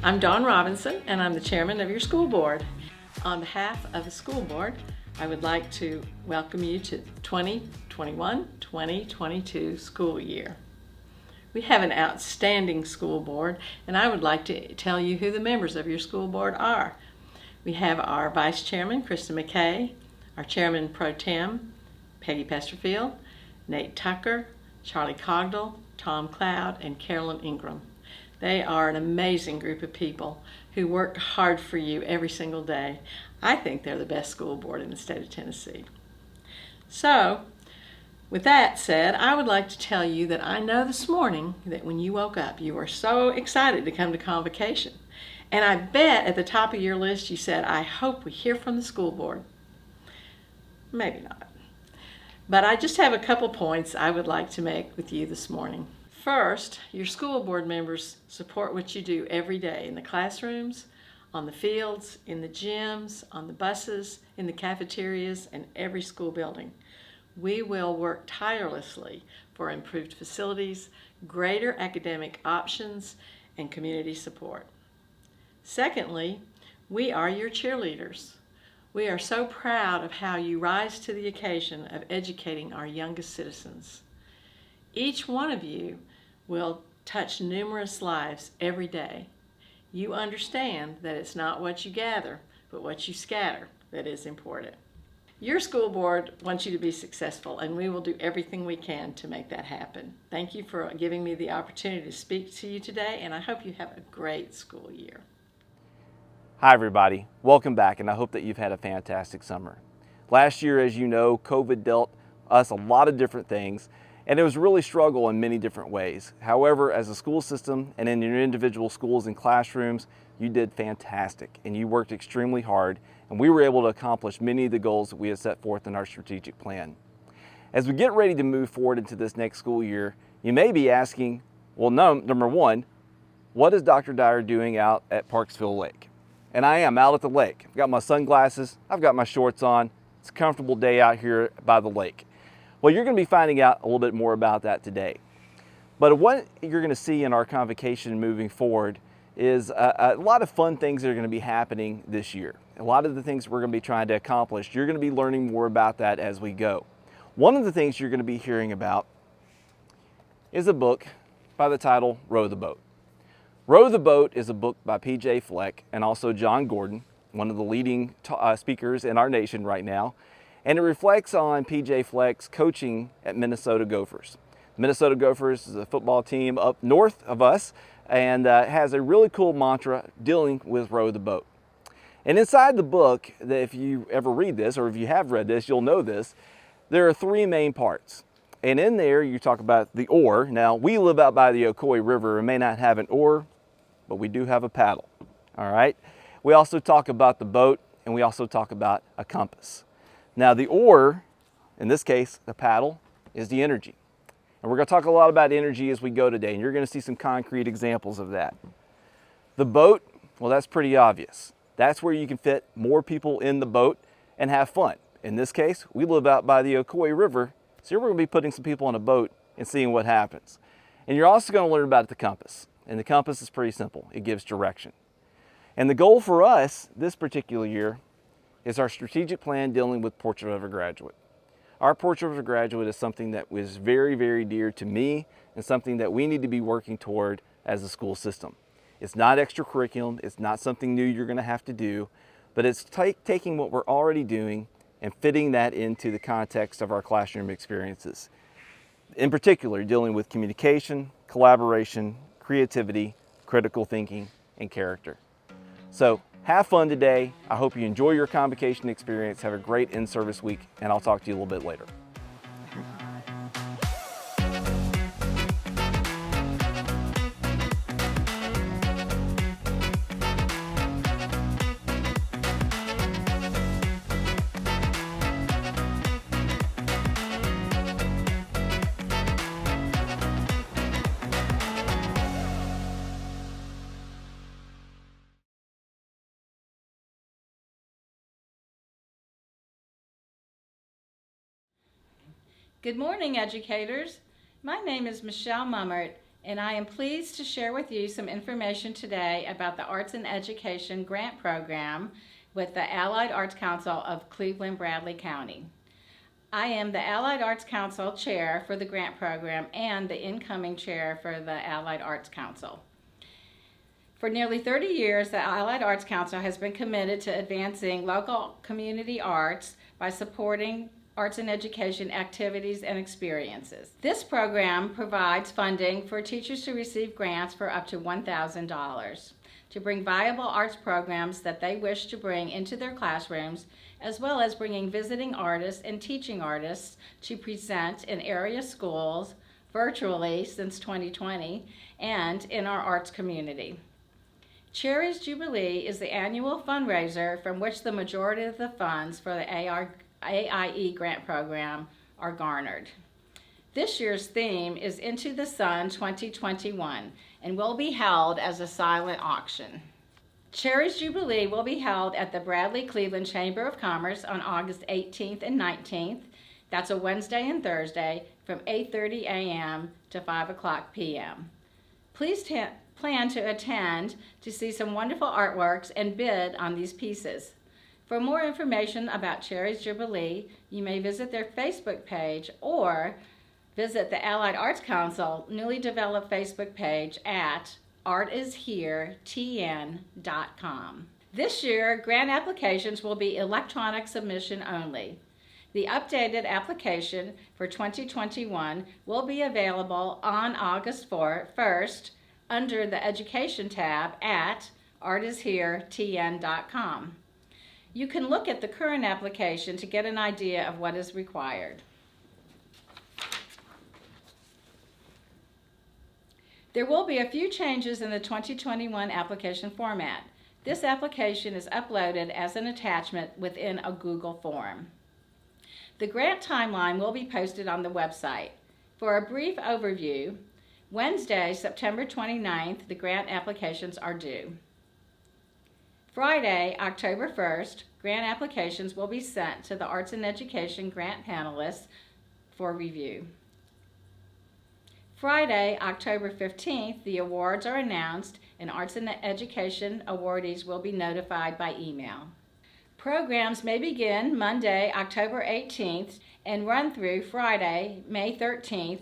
I'm Dawn Robinson, and I'm the chairman of your school board. On behalf of the school board, I would like to welcome you to the 2021-2022 school year. We have an outstanding school board, and I would like to tell you who the members of your school board are. We have our vice chairman, Krista McKay, our chairman pro tem, Peggy Pesterfield, Nate Tucker, Charlie Cogdell, Tom Cloud, and Carolyn Ingram. They are an amazing group of people who work hard for you every single day. I think they're the best school board in the state of Tennessee. So, with that said, I would like to tell you that I know this morning that when you woke up, you were so excited to come to Convocation. And I bet at the top of your list you said, I hope we hear from the school board. Maybe not. But I just have a couple points I would like to make with you this morning. First, your school board members support what you do every day in the classrooms, on the fields, in the gyms, on the buses, in the cafeterias, and every school building. We will work tirelessly for improved facilities, greater academic options, and community support. Secondly, we are your cheerleaders. We are so proud of how you rise to the occasion of educating our youngest citizens. Each one of you will touch numerous lives every day. You understand that it's not what you gather, but what you scatter that is important. Your school board wants you to be successful, and we will do everything we can to make that happen. Thank you for giving me the opportunity to speak to you today, and I hope you have a great school year. Hi everybody, welcome back, and I hope that you've had a fantastic summer. Last year, as you know, COVID dealt us a lot of different things, and it was really a struggle in many different ways. However, as a school system and in your individual schools and classrooms, you did fantastic, and you worked extremely hard, and we were able to accomplish many of the goals that we had set forth in our strategic plan. As we get ready to move forward into this next school year, you may be asking, well, number one, what is Dr. Dyer doing out at Parksville Lake? And I am out at the lake. I've got my sunglasses, I've got my shorts on. It's a comfortable day out here by the lake. Well, you're going to be finding out a little bit more about that today. But what you're going to see in our convocation moving forward is a lot of fun things that are going to be happening this year. A lot of the things we're going to be trying to accomplish, you're going to be learning more about that as we go. One of the things you're going to be hearing about is a book by the title Row the Boat. Row the Boat is a book by P.J. Fleck and also John Gordon, one of the leading speakers in our nation right now. And it reflects on P.J. Fleck's coaching at Minnesota Gophers. Minnesota Gophers is a football team up north of us and has a really cool mantra dealing with row the boat. And inside the book, if you ever read this, or if you have read this, you'll know this, there are three main parts. And in there, you talk about the oar. Now, we live out by the Ocoee River and may not have an oar, but we do have a paddle, all right? We also talk about the boat, and we also talk about a compass. Now, the oar, in this case, the paddle, is the energy. And we're going to talk a lot about energy as we go today, and you're going to see some concrete examples of that. The boat, well, that's pretty obvious. That's where you can fit more people in the boat and have fun. In this case, we live out by the Ocoee River, so we're going to be putting some people on a boat and seeing what happens. And you're also going to learn about the compass. And the compass is pretty simple. It gives direction. And the goal for us this particular year is our strategic plan dealing with Portrait of a Graduate. Our Portrait of a Graduate is something that was very, very dear to me and something that we need to be working toward as a school system. It's not extra curriculum, it's not something new you're going to have to do, but it's taking what we're already doing and fitting that into the context of our classroom experiences. In particular, dealing with communication, collaboration, creativity, critical thinking, and character. So have fun today. I hope you enjoy your convocation experience. Have a great in-service week, and I'll talk to you a little bit later. Good morning, educators. My name is Michelle Mummert, and I am pleased to share with you some information today about the Arts and Education Grant Program with the Allied Arts Council of Cleveland-Bradley County. I am the Allied Arts Council Chair for the grant program and the incoming chair for the Allied Arts Council. For nearly 30 years, the Allied Arts Council has been committed to advancing local community arts by supporting arts and education activities and experiences. This program provides funding for teachers to receive grants for up to $1,000 to bring viable arts programs that they wish to bring into their classrooms, as well as bringing visiting artists and teaching artists to present in area schools virtually since 2020 and in our arts community. Cherries Jubilee is the annual fundraiser from which the majority of the funds for the AIE grant program are garnered. This year's theme is Into the Sun 2021 and will be held as a silent auction. Cherries Jubilee will be held at the Bradley Cleveland Chamber of Commerce on August 18th and 19th. That's a Wednesday and Thursday from 8:30 a.m. to 5 o'clock p.m. Please plan to attend to see some wonderful artworks and bid on these pieces. For more information about Cherries Jubilee, you may visit their Facebook page or visit the Allied Arts Council newly developed Facebook page at artisheretn.com. This year, grant applications will be electronic submission only. The updated application for 2021 will be available on August 1st under the Education tab at artisheretn.com. You can look at the current application to get an idea of what is required. There will be a few changes in the 2021 application format. This application is uploaded as an attachment within a Google form. The grant timeline will be posted on the website. For a brief overview, Wednesday, September 29th, the grant applications are due. Friday, October 1st, grant applications will be sent to the Arts and Education grant panelists for review. Friday, October 15th, the awards are announced and Arts and Education awardees will be notified by email. Programs may begin Monday, October 18th and run through Friday, May 13th.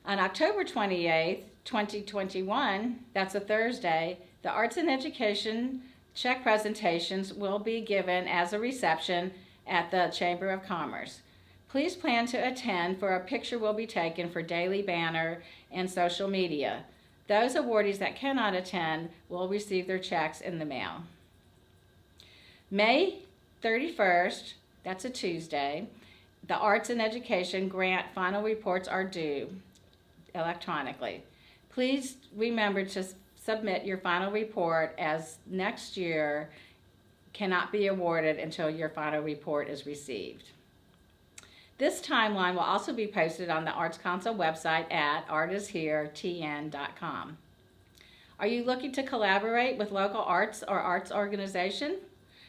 On October 28th, 2021, that's a Thursday, the Arts and Education check presentations will be given as a reception at the Chamber of Commerce. Please plan to attend, for a picture will be taken for daily banner and social media. Those awardees that cannot attend will receive their checks in the mail. May 31st, that's a Tuesday, the Arts and Education grant final reports are due electronically. Please remember to submit your final report, as next year cannot be awarded until your final report is received. This timeline will also be posted on the Arts Council website at artisheretn.com. Are you looking to collaborate with local arts or arts organization?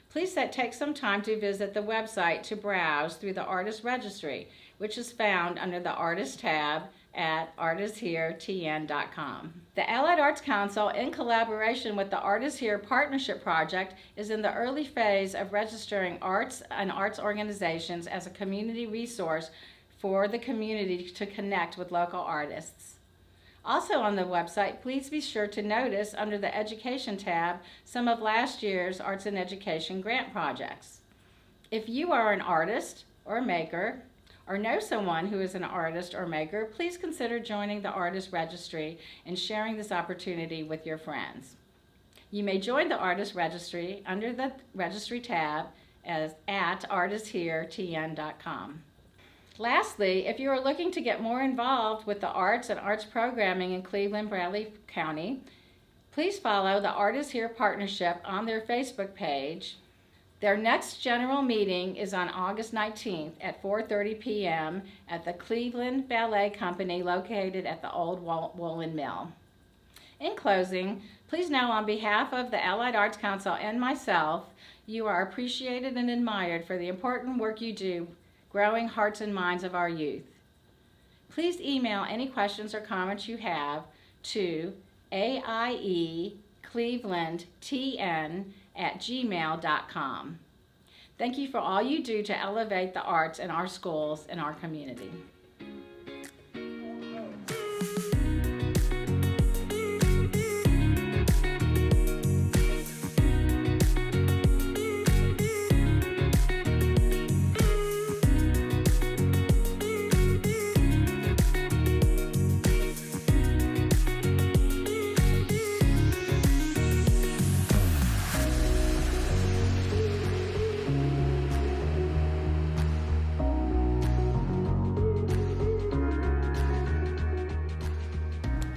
Please take some time to visit the website to browse through the Artist Registry, which is found under the Artist tab at artisheretn.com. The Allied Arts Council, in collaboration with the Artists Here Partnership Project, is in the early phase of registering arts and arts organizations as a community resource for the community to connect with local artists. Also on the website, please be sure to notice under the Education tab some of last year's Arts and Education grant projects. If you are an artist or maker, or know someone who is an artist or maker, please consider joining the Artist Registry and sharing this opportunity with your friends. You may join the Artist Registry under the Registry tab at artisheretn.com. Lastly, if you are looking to get more involved with the arts and arts programming in Cleveland-Bradley County, please follow the Artists Here Partnership on their Facebook page. Their next general meeting is on August 19th at 4:30 p.m. at the Cleveland Ballet Company located at the Old Woolen Mill. In closing, please know on behalf of the Allied Arts Council and myself, you are appreciated and admired for the important work you do growing hearts and minds of our youth. Please email any questions or comments you have to aieclevelandtn@gmail.com. Thank you for all you do to elevate the arts in our schools and our community.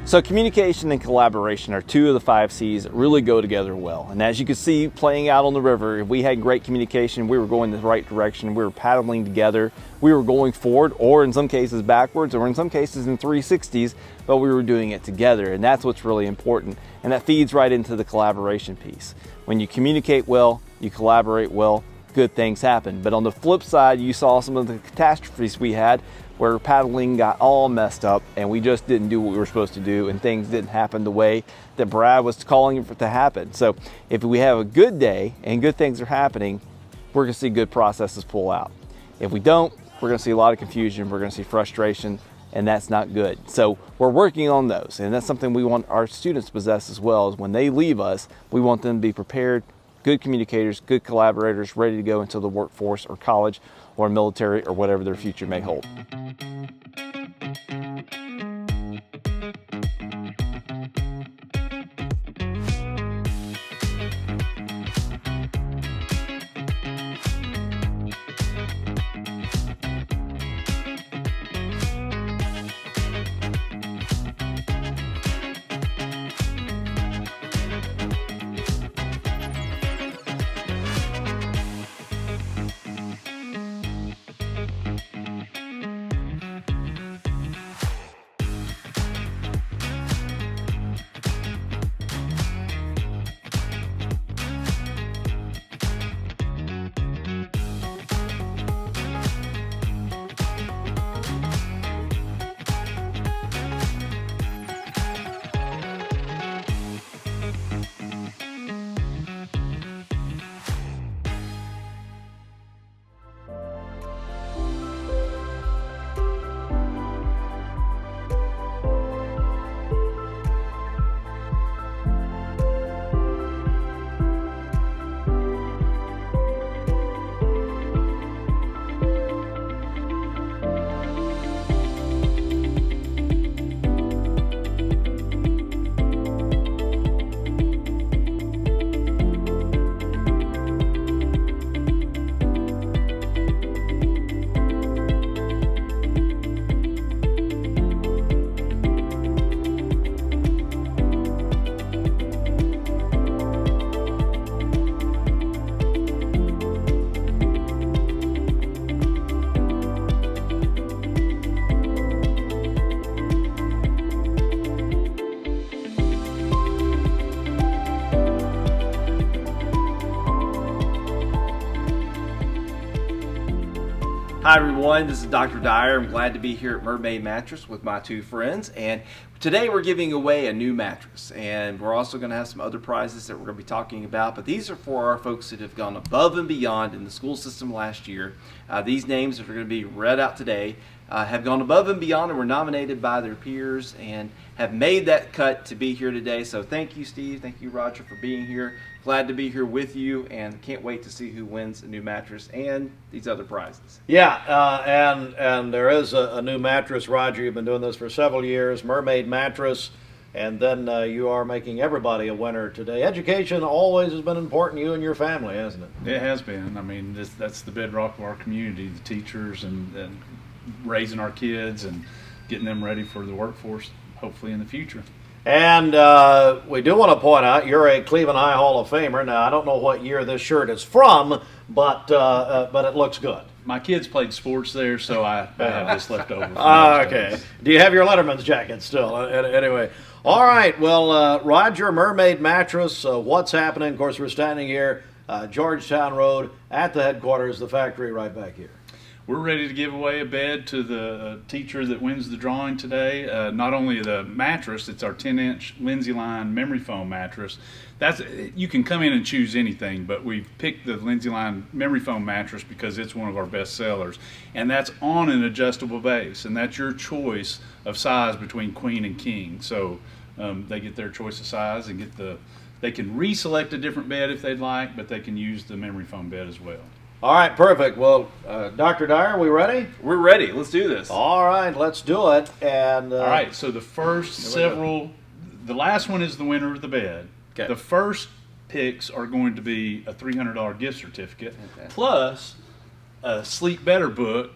So communication and collaboration are two of the 5 C's that really go together well. And as you can see playing out on the river, if we had great communication, we were going the right direction, we were paddling together, we were going forward, or in some cases backwards, or in some cases in 360s, but we were doing it together. And that's what's really important. And that feeds right into the collaboration piece. When you communicate well, you collaborate well, good things happen. But on the flip side, you saw some of the catastrophes we had where paddling got all messed up and we just didn't do what we were supposed to do and things didn't happen the way that Brad was calling for it to happen. So if we have a good day and good things are happening, we're gonna see good processes pull out. If we don't, we're gonna see a lot of confusion, we're gonna see frustration, and that's not good. So we're working on those, and that's something we want our students to possess as well. Is when they leave us, we want them to be prepared, good communicators, good collaborators, ready to go into the workforce or college or military or whatever their future may hold. Hi everyone, this is Dr. Dyer. I'm glad to be here at Mermaid Mattress with my 2 friends, and today we're giving away a new mattress, and we're also going to have some other prizes that we're going to be talking about, but these are for our folks that have gone above and beyond in the school system last year. These names that are going to be read out today have gone above and beyond and were nominated by their peers and have made that cut to be here today. So thank you, Steve. Thank you, Roger, for being here. Glad to be here with you, and can't wait to see who wins a new mattress and these other prizes. Yeah, and there is a new mattress, Roger. You've been doing this for several years, Mermaid Mattress, and then you are making everybody a winner today. Education always has been important to you and your family, hasn't it? It has been. I mean, that's the bedrock of our community, the teachers and raising our kids and getting them ready for the workforce, hopefully in the future. And we do want to point out you're a Cleveland High Hall of Famer. Now, I don't know what year this shirt is from, but it looks good. My kids played sports there, so I have this left over. Okay. Do you have your Letterman's jacket still? Anyway. All right. Well, Roger, Mermaid Mattress, what's happening? Of course, we're standing here, Georgetown Road, at the headquarters, the factory right back here. we're ready to give away a bed to the teacher that wins the drawing today. Not only the mattress, it's our 10-inch Lindsay Line memory foam mattress. You can come in and choose anything, but we've picked the Lindsay Line memory foam mattress because it's one of our best sellers. And that's on an adjustable base, and that's your choice of size between queen and king. So they get their choice of size and they can reselect a different bed if they'd like, but they can use the memory foam bed as well. All right, perfect. Well, Dr. Dyer, are we ready? We're ready. Let's do this. All right, let's do it. And all right, so the last one is the winner of the bed. Okay. The first picks are going to be a $300 gift certificate plus a Sleep Better book.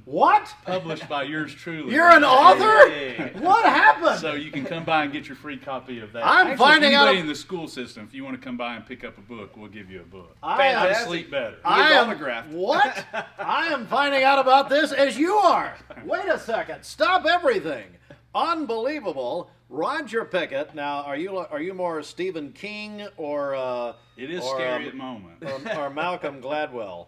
What? Published by yours truly. You're an author? Hey. What happened? So you can come by and get your free copy of that. I'm finding if out- anybody in the school system, if you want to come by and pick up a book, we'll give you a book. Fantastic. Sleep Better. I am autographed. What? I am finding out about this as you are. Wait a second. Stop everything. Unbelievable. Roger Pickett. Now, are you more Stephen King or It is or, scary at the moment. or Malcolm Gladwell?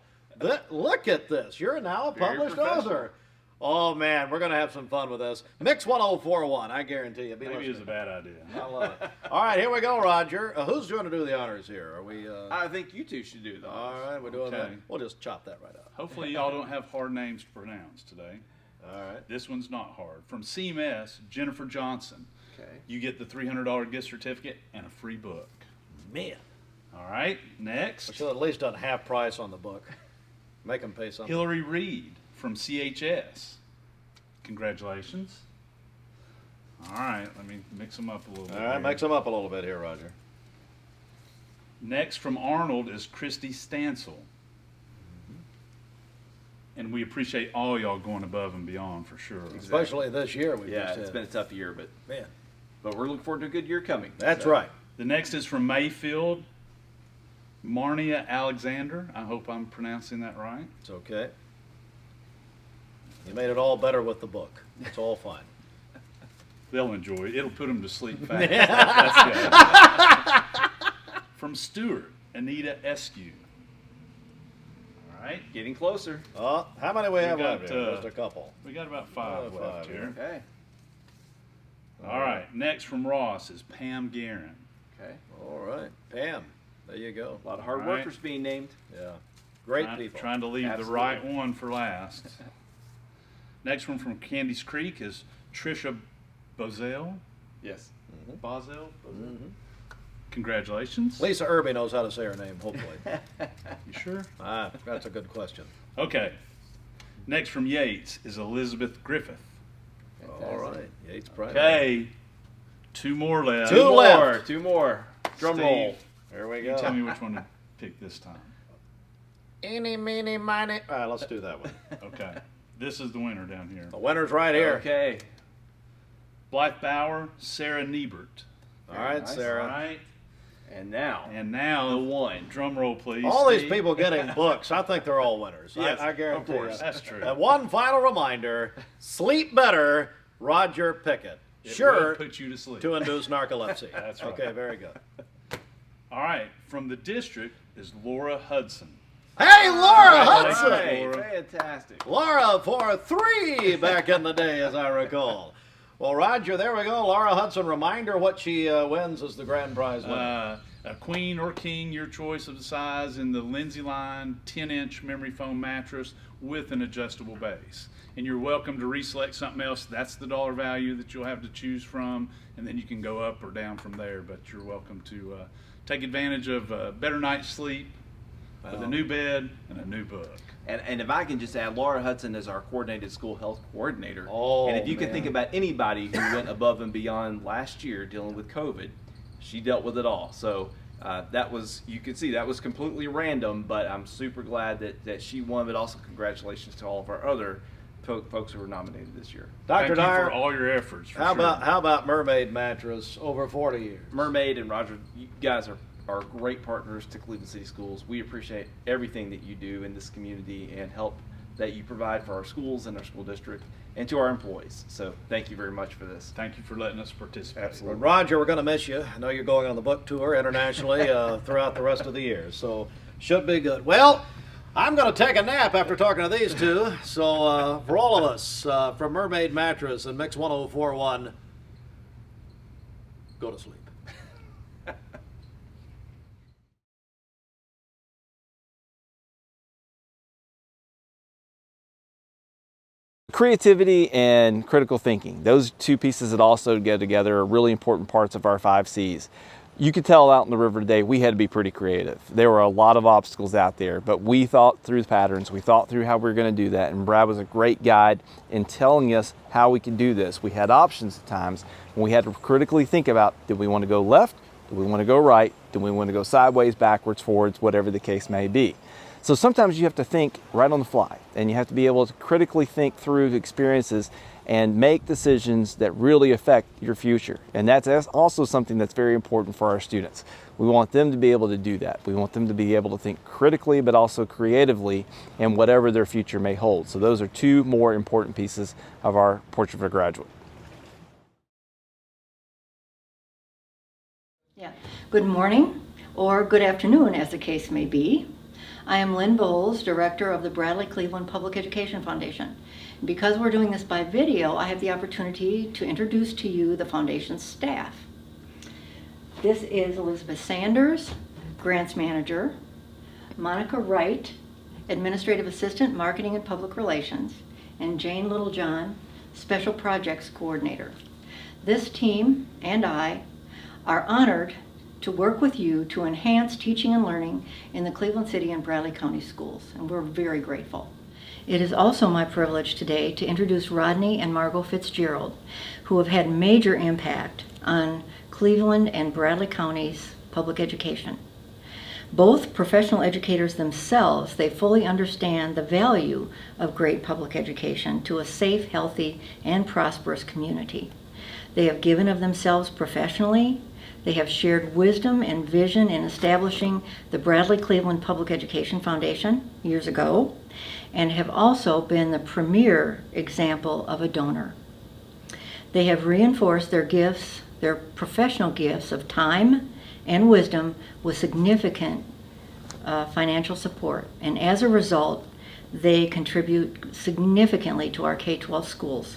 Look at this. You're now a published author. Oh man, we're gonna have some fun with this. Mix 1041. I guarantee you. Maybe it's a bad idea. I love it. All right, here we go, Roger. Who's going to do the honors here? Are we? I think you two should do that. All right, we're doing that. Okay. We'll just chop that right out. Hopefully y'all don't have hard names to pronounce today. All right. This one's not hard. From CMS, Jennifer Johnson. Okay. You get the $300 gift certificate and a free book. Man, All right, next. we should have at least done half price on the book. Make them pay something. Hillary Reed from CHS. Congratulations. All right, let me mix them up a little bit. All right, here. mix them up a little bit here, Roger. Next from Arnold is Christy Stansel. And we appreciate all y'all going above and beyond for sure. Especially this year. We Yeah, just it's had. been a tough year, but Man, we're looking forward to a good year coming. that's So, right. The next is from Mayfield, Marnia Alexander. I hope I'm pronouncing that right. It's okay. You made it all better with the book. It's all fine. They'll enjoy it. It'll put them to sleep fast. That's the idea. From Stewart, Anita Eskew. All right, Getting closer. How many we have got, left here? Just a couple. we got about five Five left here. here. Okay. All right, next from Ross is Pam Guerin. Okay. All right. Pam, there you go. A lot of hard All right. workers being named. Yeah. Great people. Trying to leave Absolutely. the right one for last. Next one from Candy's Creek is Trisha Bozell. Yes. Bozell? Congratulations. Lisa Irby knows how to say her name, hopefully. You sure? That's a good question. Okay. Next from Yates is Elizabeth Griffith. All right. Yates Pride. Okay. Two more left. Two left. More. Two more. Drum Steve, roll. There we You go. tell me which one to pick this time. Eeny, meeny, miny. All right, let's do that one. Okay. This is the winner down here. The winner's right here. Okay. Blythe Bauer, Sarah Niebert. All right, nice. All Sarah. right. And now. And now, The one. drum roll, please. All these Steve. people getting books, I think they're all winners. Yes, I guarantee of course. you. That's true. And one final reminder, sleep better, Roger Pickett. It Sure will put you to sleep. to induce narcolepsy. That's right. Okay, very good. All right. From the district is Laura Hudson. Hey, Laura Congratulations, Hudson! Hey, Laura. fantastic. Laura for 3 back in the day, as I recall. Well, Roger, there we go. Laura Hudson, reminder what she wins as the grand prize winner. A queen or king, your choice of the size, in the Lindsay Line 10-inch memory foam mattress with an adjustable base. And you're welcome to reselect something else. That's the dollar value that you'll have to choose from, and then you can go up or down from there. But you're welcome to take advantage of a better night's sleep with a new bed and a new book. And if I can just add, Laura Hudson is our coordinated school health coordinator. Oh, and if you can man. think about anybody who went above and beyond last year dealing with COVID, she dealt with it all. So that was, you can see, that was completely random, but I'm super glad that she won. But also congratulations to all of our other folks who were nominated this year. Dr. Thank you Dyer, for all your efforts. For how sure. about Mermaid Mattress over 40 years? Mermaid and Roger, you guys are great partners to Cleveland City Schools. We appreciate everything that you do in this community and help that you provide for our schools and our school district and to our employees. So thank you very much for this. Thank you for letting us participate. Absolutely. Roger, we're going to miss you. I know you're going on the book tour internationally throughout the rest of the year, so should be good. Well, I'm going to take a nap after talking to these two. So for all of us from Mermaid Mattress and Mix 1041, go to sleep. Creativity and critical thinking, those two pieces that also go together are really important parts of our 5 C's. You could tell out in the river today we had to be pretty creative. There were a lot of obstacles out there, but we thought through the patterns, we thought through how we were going to do that, and Brad was a great guide in telling us how we could do this. We had options at times, and we had to critically think about, did we want to go left, do we want to go right, do we want to go sideways, backwards, forwards, whatever the case may be. So sometimes you have to think right on the fly, and you have to be able to critically think through experiences and make decisions that really affect your future. And that's also something that's very important for our students. We want them to be able to do that. We want them to be able to think critically, but also creatively in whatever their future may hold. So those are 2 more important pieces of our Portrait of a Graduate. Yeah. Good morning, or good afternoon, as the case may be. I am Lynn Bowles, Director of the Bradley Cleveland Public Education Foundation. Because we're doing this by video, I have the opportunity to introduce to you the Foundation's staff. This is Elizabeth Sanders, Grants Manager, Monica Wright, Administrative Assistant, Marketing and Public Relations, and Jane Littlejohn, Special Projects Coordinator. This team and I are honored to work with you to enhance teaching and learning in the Cleveland City and Bradley County schools, and we're very grateful. It is also my privilege today to introduce Rodney and Margot Fitzgerald, who have had major impact on Cleveland and Bradley County's public education. Both professional educators themselves, they fully understand the value of great public education to a safe, healthy, and prosperous community. They have given of themselves professionally. They have shared wisdom and vision in establishing the Bradley Cleveland Public Education Foundation years ago, and have also been the premier example of a donor. They have reinforced their gifts, their professional gifts of time and wisdom with significant financial support, and as a result, they contribute significantly to our K-12 schools.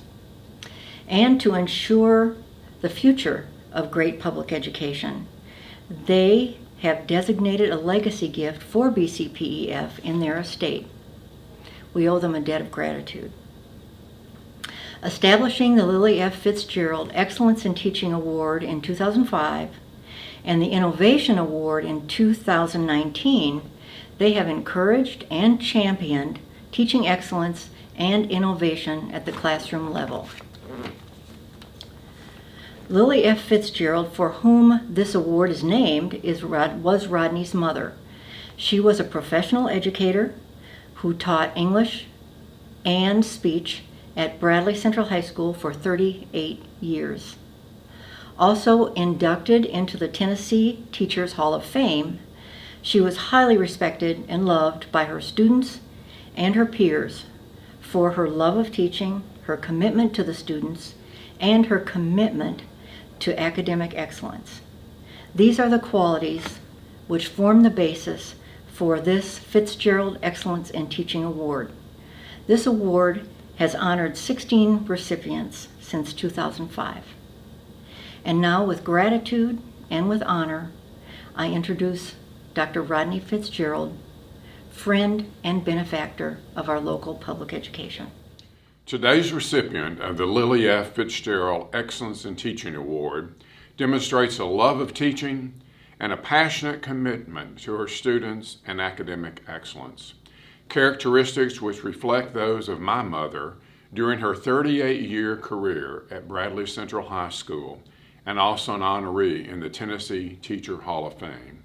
And to ensure the future of great public education, they have designated a legacy gift for BCPEF in their estate. We owe them a debt of gratitude. Establishing the Lily F. Fitzgerald Excellence in Teaching Award in 2005 and the Innovation Award in 2019, they have encouraged and championed teaching excellence and innovation at the classroom level. Lily F. Fitzgerald, for whom this award is named, was Rodney's mother. She was a professional educator who taught English and speech at Bradley Central High School for 38 years. Also inducted into the Tennessee Teachers Hall of Fame, she was highly respected and loved by her students and her peers for her love of teaching, her commitment to the students, and her commitment to academic excellence. These are the qualities which form the basis for this Fitzgerald Excellence in Teaching Award. This award has honored 16 recipients since 2005. And now, with gratitude and with honor, I introduce Dr. Rodney Fitzgerald, friend and benefactor of our local public education. Today's recipient of the Lily F. Fitzgerald Excellence in Teaching Award demonstrates a love of teaching and a passionate commitment to her students and academic excellence, characteristics which reflect those of my mother during her 38-year career at Bradley Central High School, and also an honoree in the Tennessee Teacher Hall of Fame.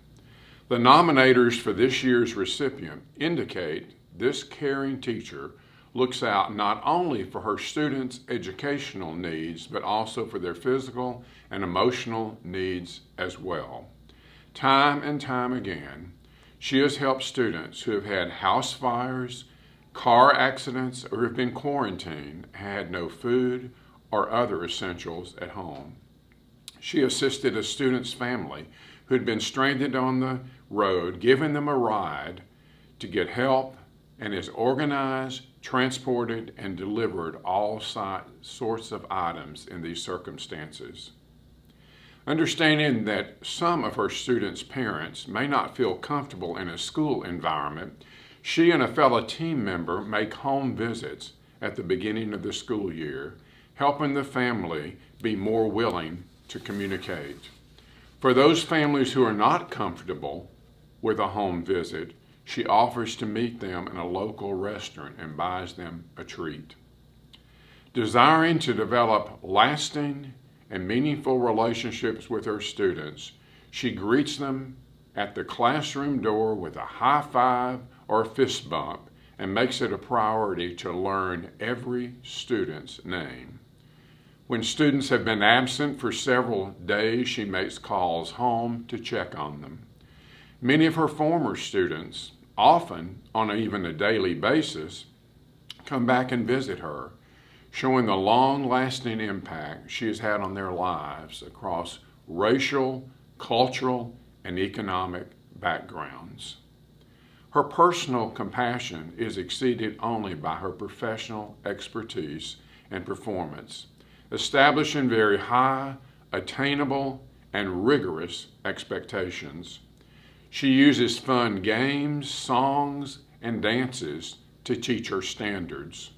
The nominators for this year's recipient indicate this caring teacher looks out not only for her students' educational needs, but also for their physical and emotional needs as well. Time and time again, she has helped students who have had house fires, car accidents, or have been quarantined, had no food or other essentials at home. She assisted a student's family who had been stranded on the road, giving them a ride to get help and has organized, transported, and delivered all sorts of items in these circumstances. Understanding that some of her students' parents may not feel comfortable in a school environment, she and a fellow team member make home visits at the beginning of the school year, helping the family be more willing to communicate. For those families who are not comfortable with a home visit, she offers to meet them in a local restaurant and buys them a treat. Desiring to develop lasting and meaningful relationships with her students, she greets them at the classroom door with a high five or fist bump and makes it a priority to learn every student's name. When students have been absent for several days, she makes calls home to check on them. Many of her former students, often on even a daily basis, come back and visit her, showing the long-lasting impact she has had on their lives across racial, cultural, and economic backgrounds. Her personal compassion is exceeded only by her professional expertise and performance, establishing very high, attainable, and rigorous expectations. She uses fun games, songs, and dances to teach her standards.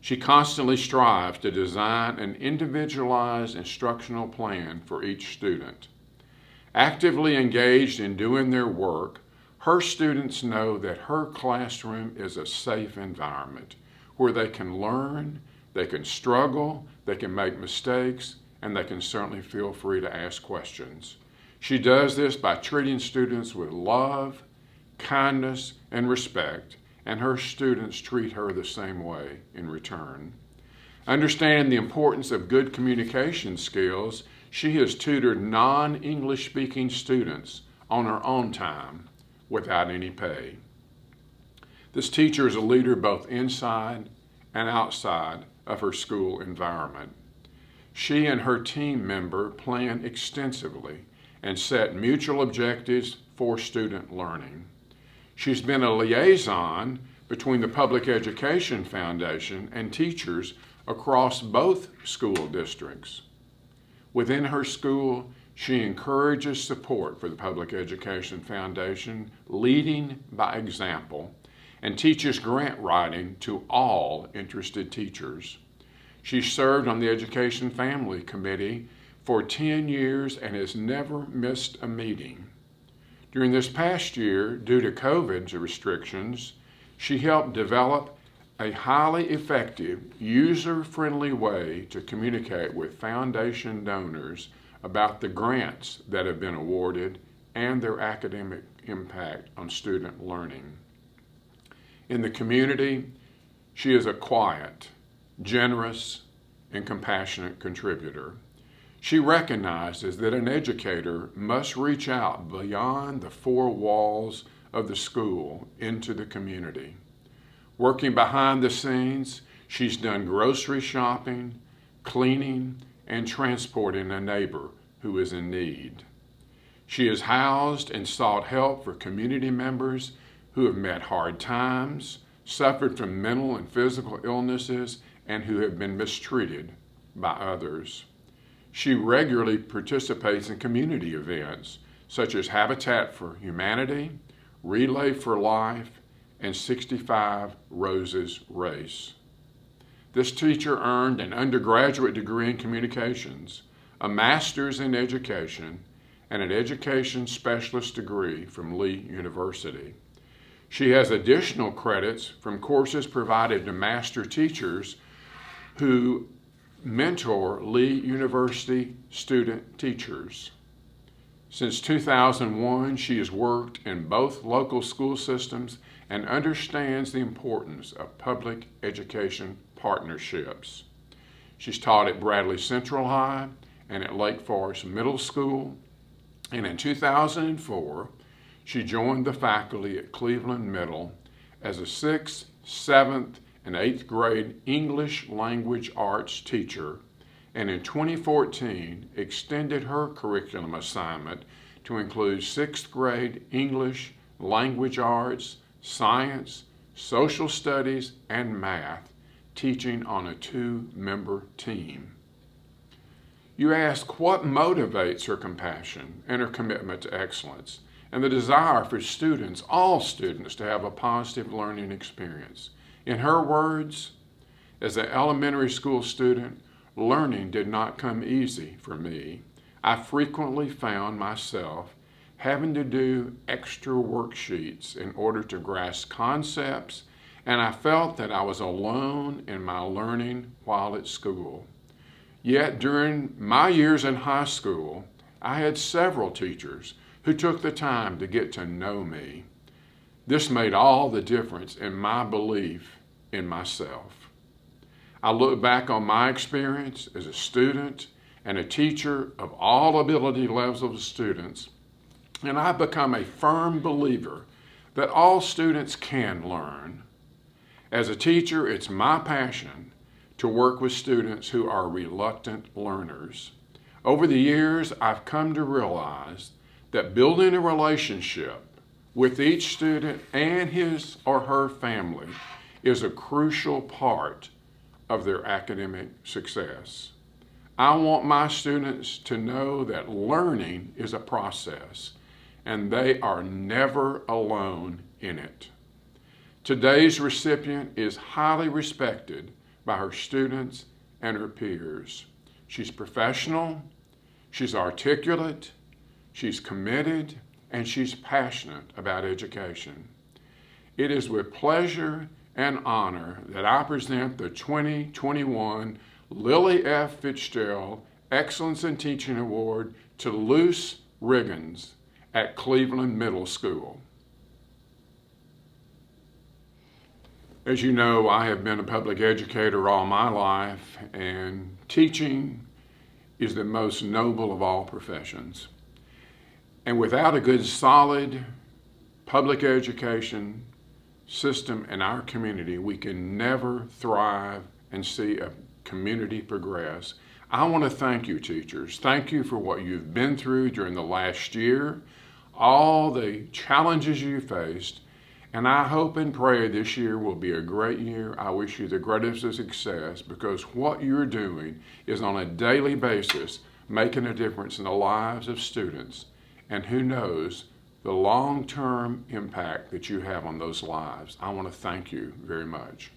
She constantly strives to design an individualized instructional plan for each student. Actively engaged in doing their work, her students know that her classroom is a safe environment where they can learn, they can struggle, they can make mistakes, and they can certainly feel free to ask questions. She does this by treating students with love, kindness, and respect, and her students treat her the same way in return. Understanding the importance of good communication skills, she has tutored non-English speaking students on her own time without any pay. This teacher is a leader both inside and outside of her school environment. She and her team member plan extensively and set mutual objectives for student learning. She's been a liaison between the Public Education Foundation and teachers across both school districts. Within her school, she encourages support for the Public Education Foundation, leading by example, and teaches grant writing to all interested teachers. She served on the Education Family Committee for 10 years and has never missed a meeting. During this past year, due to COVID's restrictions, she helped develop a highly effective, user-friendly way to communicate with foundation donors about the grants that have been awarded and their academic impact on student learning. In the community, she is a quiet, generous, and compassionate contributor. She recognizes that an educator must reach out beyond the four walls of the school into the community. Working behind the scenes, she's done grocery shopping, cleaning, and transporting a neighbor who is in need. She has housed and sought help for community members who have met hard times, suffered from mental and physical illnesses, and who have been mistreated by others. She regularly participates in community events such as Habitat for Humanity, Relay for Life, and 65 Roses Race. This teacher earned an undergraduate degree in communications, a master's in education, and an education specialist degree from Lee University. She has additional credits from courses provided to master teachers who mentor Lee University student teachers. Since 2001, she has worked in both local school systems and understands the importance of public education partnerships. She's taught at Bradley Central High and at Lake Forest Middle School, and in 2004, she joined the faculty at Cleveland Middle as a 6th, 7th, and 8th grade English language arts teacher, and in 2014 extended her curriculum assignment to include 6th grade English language arts, science, social studies, and math, teaching on a 2-member team. You ask what motivates her compassion and her commitment to excellence and the desire for students, all students, to have a positive learning experience. In her words, as an elementary school student, learning did not come easy for me. I frequently found myself having to do extra worksheets in order to grasp concepts, and I felt that I was alone in my learning while at school. Yet during my years in high school, I had several teachers who took the time to get to know me. This made all the difference in my belief in myself. I look back on my experience as a student and a teacher of all ability levels of students, and I've become a firm believer that all students can learn. As a teacher, it's my passion to work with students who are reluctant learners. Over the years, I've come to realize that building a relationship with each student and his or her family is a crucial part of their academic success. I want my students to know that learning is a process and they are never alone in it. Today's recipient is highly respected by her students and her peers. She's professional, she's articulate, she's committed, and she's passionate about education. It is with pleasure and honor that I present the 2021 Lily F. Fitzgerald Excellence in Teaching Award to Luce Riggins at Cleveland Middle School. As you know, I have been a public educator all my life, and teaching is the most noble of all professions. And without a good, solid public education system in our community, we can never thrive and see a community progress. I want to thank you, teachers. Thank you for what you've been through during the last year, all the challenges you faced, and I hope and pray this year will be a great year. I wish you the greatest of success, because what you're doing is on a daily basis making a difference in the lives of students, and who knows the long-term impact that you have on those lives. I want to thank you very much.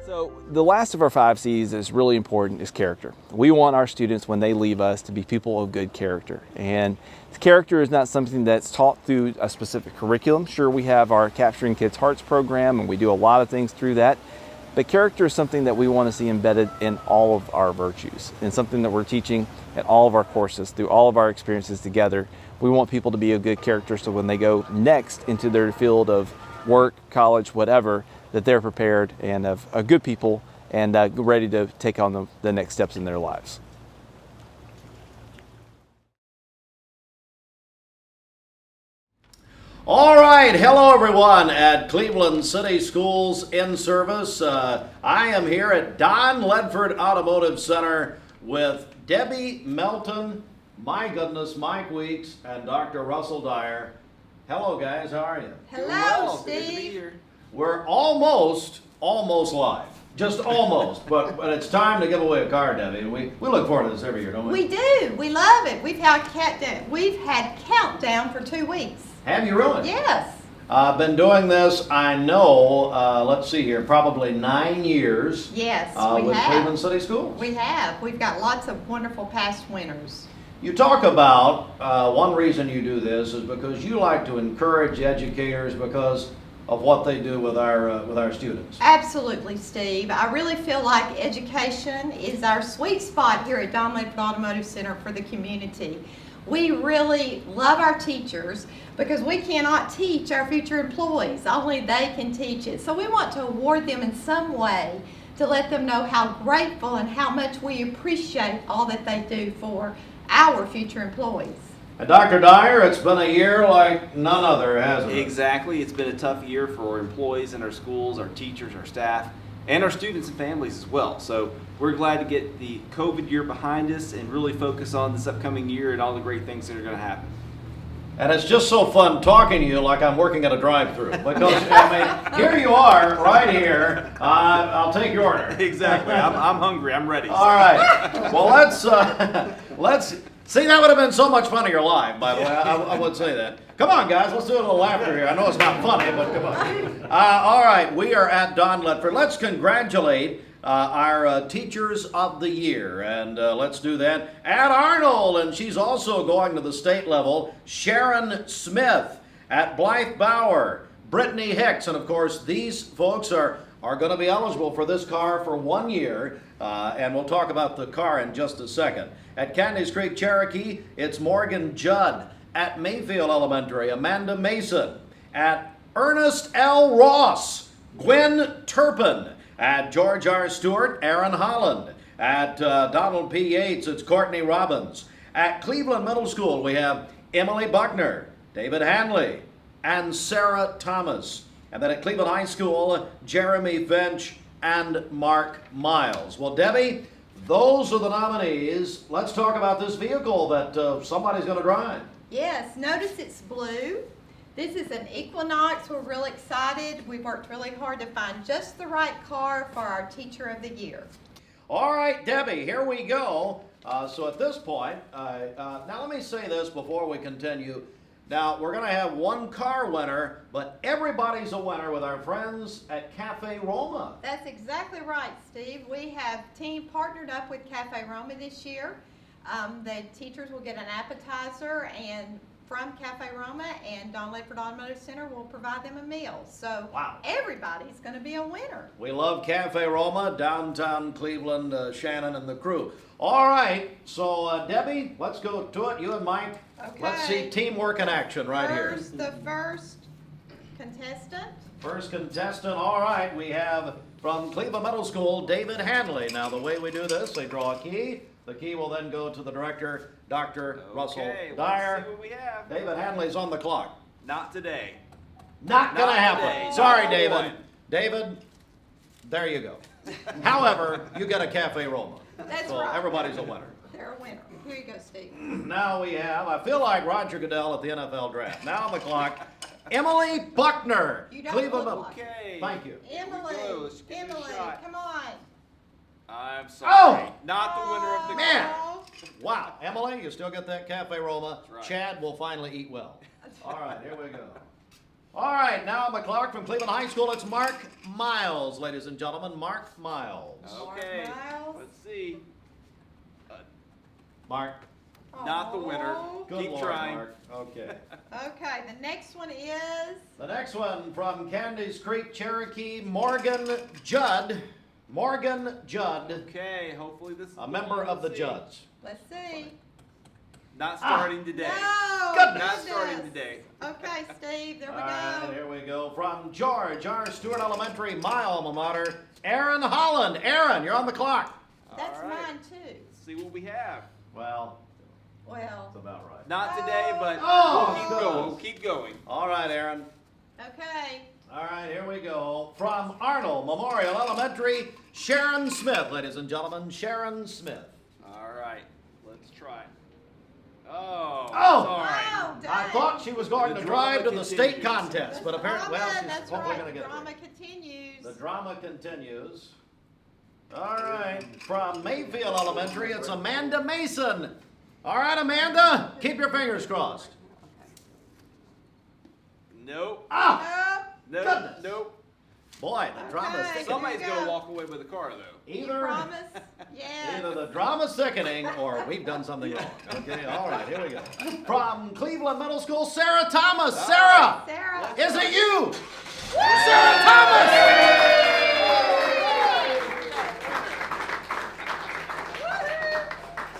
So the last of our 5 C's is really important, is character. We want our students, when they leave us, to be people of good character. And character is not something that's taught through a specific curriculum. Sure, we have our Capturing Kids' Hearts program, and we do a lot of things through that. But character is something that we want to see embedded in all of our virtues, and something that we're teaching at all of our courses, through all of our experiences together. We want people to be a good character, so when they go next into their field of work, college, whatever, that they're prepared and of good people and ready to take on the next steps in their lives. All right, hello everyone at Cleveland City Schools in service. I am here at Don Ledford Automotive Center with Debbie Melton, my goodness, Mike Weeks, and Dr. Russell Dyer. Hello, guys. How are you? Hello, Steve. We're almost live. Just almost. but it's time to give away a car, Debbie. We look forward to this every year, don't we? We do. We love it. We've had countdown for 2 weeks. Have you really? Yes. I've been doing this, I know, let's see here, probably 9 years. Yes, we with have. Cleveland City Schools. We have. We've got lots of wonderful past winners. You talk about one reason you do this is because you like to encourage educators because of what they do with our students. Absolutely, Steve. I really feel like education is our sweet spot here at Don Ledford Automotive Center for the community. We really love our teachers because we cannot teach our future employees. Only they can teach it. So we want to award them in some way to let them know how grateful and how much we appreciate all that they do for our future employees. And Dr. Dyer, it's been a year like none other, hasn't it? Exactly. It's been a tough year for our employees in our schools, our teachers, our staff, and our students and families as well. So we're glad to get the COVID year behind us and really focus on this upcoming year and all the great things that are going to happen. And it's just so fun talking to you like I'm working at a drive-through. Because, I mean, here you are, right here. I'll take your order. Exactly. I'm hungry. I'm ready. All right. Well, let's see, that would have been so much funnier live, by the way. I would say that. Come on, guys. Let's do a little laughter here. I know it's not funny, but come on. All right. We are at Don Ledford. Let's congratulate our Teachers of the Year, and let's do that at Arnold, and she's also going to the state level. Sharon Smith at Blythe Bauer, Brittany Hicks, and of course these folks are going to be eligible for this car for 1 year, and we'll talk about the car in just a second. At Candies Creek Cherokee, it's Morgan Judd. At Mayfield Elementary, Amanda Mason. At Ernest L. Ross, Gwen Turpin. At George R. Stewart, Aaron Holland. At Donald P. Yates, it's Courtney Robbins. At Cleveland Middle School, we have Emily Buckner, David Hanley, and Sarah Thomas. And then at Cleveland High School, Jeremy Finch and Mark Miles. Well, Debbie, those are the nominees. Let's talk about this vehicle that somebody's going to drive. Yes, notice it's blue. This is an Equinox. We're really excited. We've worked really hard to find just the right car for our Teacher of the Year. All right, Debbie, here we go. So at this point, now let me say this before we continue. Now, we're going to have one car winner, but everybody's a winner with our friends at Cafe Roma. That's exactly right, Steve. We have team partnered up with Cafe Roma this year. The teachers will get an appetizer and from Cafe Roma, and Don Ledford Automotive Center will provide them a meal. So wow, everybody's going to be a winner. We love Cafe Roma, downtown Cleveland, Shannon and the crew. All right, so Debbie, let's go to it. You and Mike, okay. Let's see teamwork in action right here. The first contestant. First contestant, all right, we have from Cleveland Middle School, David Hanley. Now the way we do this, they draw a key. The key will then go to the director, Dr. Russell Dyer. Let's see what we have. David Hanley's on the clock. Not today. Not gonna happen. Today. Sorry, Not David. one. David, there you go. However, you get a Cafe Roma. That's so right. everybody's a winner. They're a winner. Here you go, Steve. Now we have, I feel like Roger Goodell at the NFL draft. Now on the clock, Emily Buckner. You don't Cleveland look Middle. like Okay. Thank you. Emily, Let's give it a Emily, shot. come on. I'm sorry. Oh! Not the winner of the Man. Oh, Wow, Emily, you still get that Cafe Roma. That's right. Chad will finally eat well. All right, here we go. All right, now on the clock from Cleveland High School, it's Mark Miles, ladies and gentlemen. Mark Miles. Okay. Miles. Let's see. Mark. Not the winner. Oh. Good Keep Lord, trying. Mark. Okay. Okay, the next one is The next one from Candies Creek, Cherokee, Morgan Judd. Morgan Judd, Okay, hopefully this is a member of the Judds. let's see. Not starting today. No, Goodness. Not starting today. Okay, Steve, there we All right, go. here we go. From George R. Stewart Elementary, my alma mater, Aaron Holland. Aaron, you're on the clock. That's All right. mine too. Let's see what we have. Well, Well, that's about right. Not today, but Oh, we'll keep goodness. going. We'll keep going. All right, Aaron. okay. All right, here we go. From Arnold Memorial Elementary, Sharon Smith, ladies and gentlemen. Sharon Smith. All right, let's try. Oh, Oh. sorry. Oh, I thought she was going The to drive to drama the state continues. contest, but apparently, well, she's That's hopefully right. going to get Drama there. continues. The drama continues. All right, from Mayfield Elementary, it's Amanda Mason. All right, Amanda, keep your fingers crossed. Nope. Ah! Nope. Goodness. Nope. Boy, the drama's Okay. thickening. Somebody's Here we gonna go. walk away with a car though. You Either, promise? Yes. either the drama's thickening or we've done something wrong. Okay, all right, here we go. From Cleveland Middle School, Sarah Thomas. Sarah, Sarah. is it you? Sarah Thomas!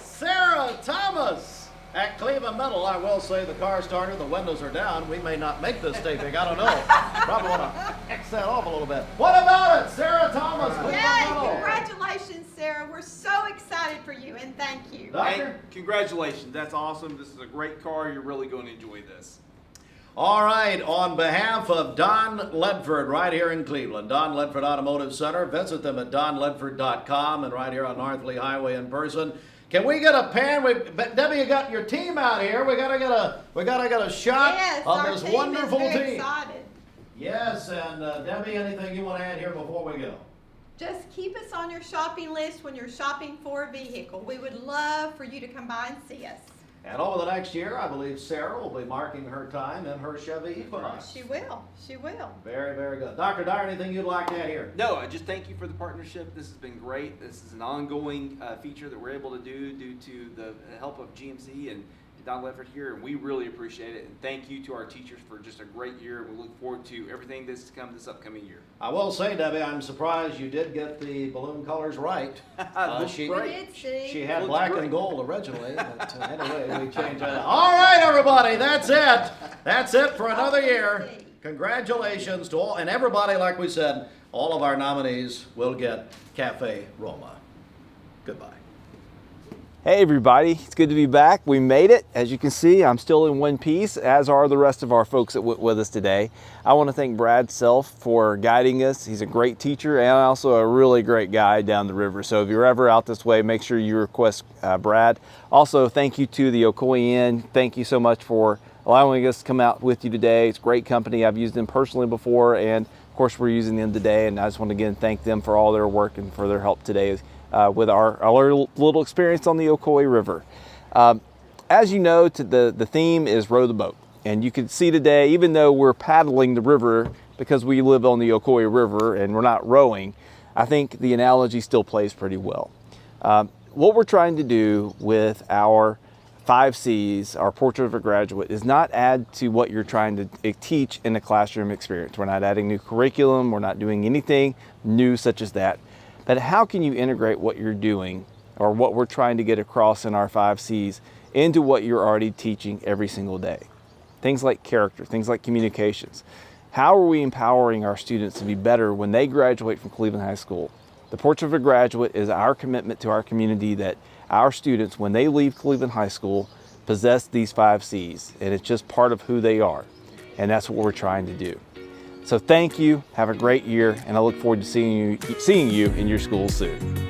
Sarah Thomas at Cleveland Middle. I will say the car started, the windows are down. We may not make this taping, I don't know. Probably want to X that off a little bit. What about it, Sarah Thomas, Cleveland Yay! Middle? Congratulations, Sarah. We're so excited for you, and thank you. Doctor? Congratulations. That's awesome. This is a great car. You're really going to enjoy this. All right, on behalf of Don Ledford right here in Cleveland, Don Ledford Automotive Center, visit them at donledford.com and right here on North Lee Highway in person. Can we get a pan? Debbie, you got your team out here. We gotta get a shot Yes, of our this team wonderful is very team. excited. Yes, and Debbie, anything you want to add here before we go? Just keep us on your shopping list when you're shopping for a vehicle. We would love for you to come by and see us. And over the next year, I believe Sarah will be marking her time in her Chevy Equinox. She will. She will. Very, very good. Dr. Dyer, anything you'd like to add here? No, I just thank you for the partnership. This has been great. This is an ongoing feature that we're able to do due to the help of GMC and Don Ledford here, and we really appreciate it. And thank you to our teachers for just a great year. We look forward to everything that's to come this upcoming year. I will say, Debbie, I'm surprised you did get the balloon colors right. Looks she- great. We did see. She had Looks black great. and gold originally, but anyway, we changed that. All right, everybody, that's it. That's it for another year. Congratulations to all, and everybody, like we said, all of our nominees will get Cafe Roma. Goodbye. Hey everybody, it's good to be back. We made it. As you can see, I'm still in one piece, as are the rest of our folks that went with us today. I want to thank Brad Self for guiding us. He's a great teacher and also a really great guy down the river. So if you're ever out this way, make sure you request Brad. Also, thank you to the Ocoee Inn. Thank you so much for allowing us to come out with you today. It's great company. I've used them personally before, and of course we're using them today. And I just want to again thank them for all their work and for their help today with our little experience on the Ocoee River. As you know, the theme is row the boat. And you can see today, even though we're paddling the river because we live on the Ocoee River and we're not rowing, I think the analogy still plays pretty well. What we're trying to do with our 5 C's, our Portrait of a Graduate, is not add to what you're trying to teach in the classroom experience. We're not adding new curriculum. We're not doing anything new such as that. But how can you integrate what you're doing or what we're trying to get across in our 5 C's into what you're already teaching every single day? Things like character, things like communications. How are we empowering our students to be better when they graduate from Cleveland High School? The Portrait of a Graduate is our commitment to our community that our students, when they leave Cleveland High School, possess these 5 C's, and it's just part of who they are. And that's what we're trying to do. So thank you, have a great year, and I look forward to seeing you in your school soon.